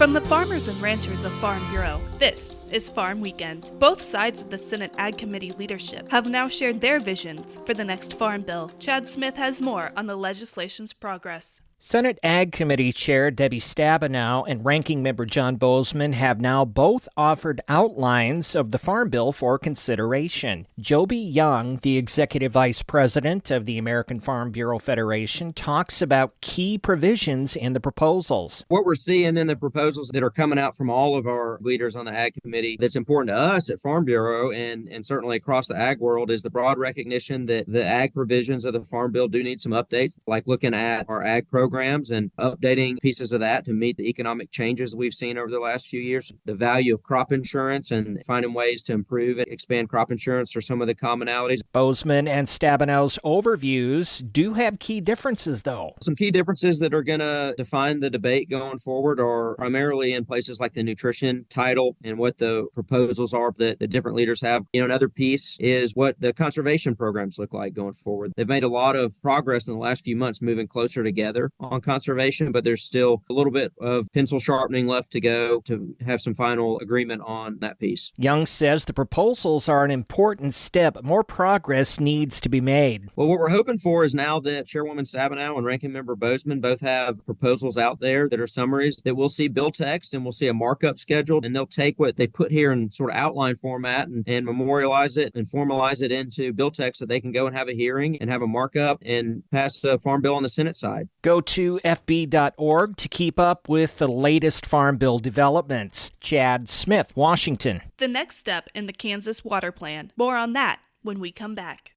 From the farmers and ranchers of Farm Bureau, this is Farm Weekend. Both sides of the Senate Ag Committee leadership have now shared their visions for the next Farm Bill. Chad Smith has more on the legislation's progress. Senate Ag Committee Chair Debbie Stabenow and Ranking Member John Bozeman have now both offered outlines of the Farm Bill for consideration. Joby Young, the Executive Vice President of the American Farm Bureau Federation, talks about key provisions in the proposals. What we're seeing in the proposals that are coming out from all of our leaders on the Ag Committee that's important to us at Farm Bureau and certainly across the ag world is the broad recognition that the ag provisions of the Farm Bill do need some updates, like looking at our ag programs and updating pieces of that to meet the economic changes we've seen over the last few years. The value of crop insurance and finding ways to improve and expand crop insurance are some of the commonalities. Bozeman and Stabenow's overviews do have key differences, though. Some key differences that are going to define the debate going forward are primarily in places like the nutrition title and what the proposals are that the different leaders have. Another piece is what the conservation programs look like going forward. They've made a lot of progress in the last few months moving closer together on conservation, but there's still a little bit of pencil sharpening left to go to have some final agreement on that piece. Young says the proposals are an important step. More progress needs to be made. Well, what we're hoping for is now that Chairwoman Stabenow and Ranking Member Bozeman both have proposals out there that are summaries that we'll see bill text and we'll see a markup schedule, and they'll take what they put here in sort of outline format and memorialize it and formalize it into bill text so they can go and have a hearing and have a markup and pass the Farm Bill on the Senate side. Go to KFB.org to keep up with the latest Farm Bill developments. Chad Smith, Washington. The next step in the Kansas Water Plan. More on that when we come back.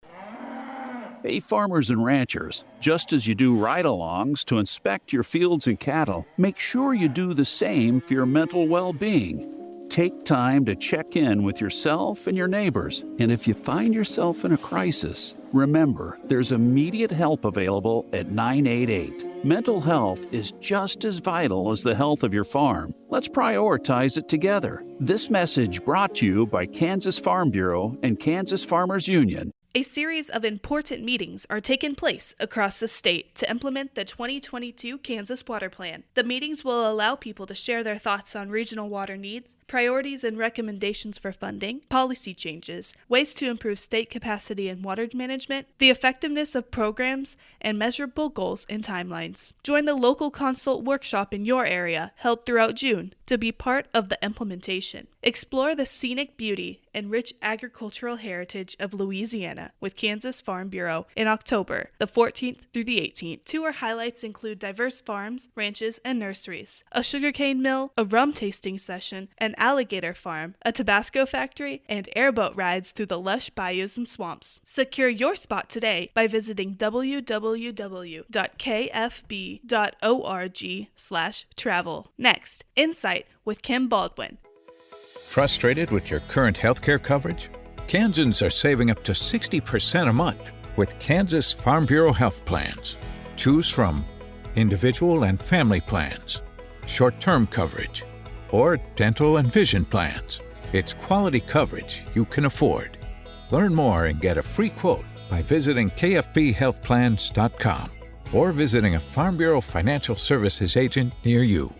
Hey, farmers and ranchers, just as you do ride-alongs to inspect your fields and cattle, make sure you do the same for your mental well-being. Take time to check in with yourself and your neighbors. And if you find yourself in a crisis, remember, there's immediate help available at 988. Mental health is just as vital as the health of your farm. Let's prioritize it together. This message brought to you by Kansas Farm Bureau and Kansas Farmers Union. A series of important meetings are taking place across the state to implement the 2022 Kansas Water Plan. The meetings will allow people to share their thoughts on regional water needs, priorities and recommendations for funding, policy changes, ways to improve state capacity in water management, the effectiveness of programs, and measurable goals and timelines. Join the local consult workshop in your area, held throughout June, to be part of the implementation. Explore the scenic beauty and rich agricultural heritage of Louisiana with Kansas Farm Bureau in October, the 14th through the 18th. Tour highlights include diverse farms, ranches, and nurseries, a sugarcane mill, a rum tasting session, an alligator farm, a Tabasco factory, and airboat rides through the lush bayous and swamps. Secure your spot today by visiting www.kfb.org/travel. Next, Insight with Kim Baldwin. Frustrated with your current healthcare coverage? Kansans are saving up to 60% a month with Kansas Farm Bureau health plans. Choose from individual and family plans, short-term coverage, or dental and vision plans. It's quality coverage you can afford. Learn more and get a free quote by visiting kfbhealthplans.com or visiting a Farm Bureau Financial Services agent near you.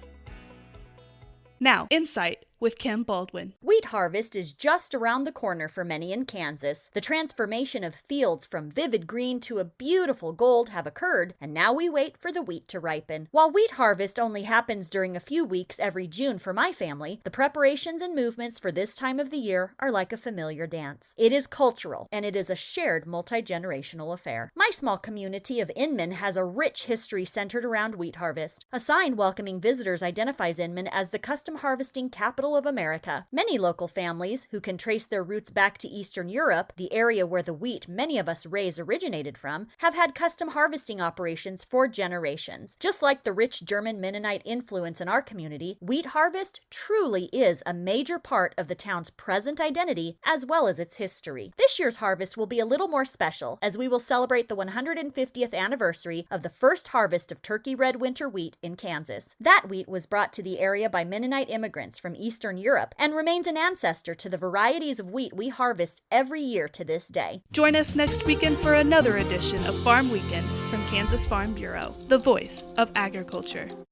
Now, Insight with Kim Baldwin. Wheat harvest is just around the corner for many in Kansas. The transformation of fields from vivid green to a beautiful gold have occurred, and now we wait for the wheat to ripen. While wheat harvest only happens during a few weeks every June for my family, the preparations and movements for this time of the year are like a familiar dance. It is cultural, and it is a shared multi-generational affair. My small community of Inman has a rich history centered around wheat harvest. A sign welcoming visitors identifies Inman as the custom harvesting capital of America. Many local families who can trace their roots back to Eastern Europe, the area where the wheat many of us raise originated from, have had custom harvesting operations for generations. Just like the rich German Mennonite influence in our community, wheat harvest truly is a major part of the town's present identity as well as its history. This year's harvest will be a little more special as we will celebrate the 150th anniversary of the first harvest of turkey red winter wheat in Kansas. That wheat was brought to the area by Mennonite immigrants from Eastern Europe and remains an ancestor to the varieties of wheat we harvest every year to this day. Join us next weekend for another edition of Farm Weekend from Kansas Farm Bureau, the voice of agriculture.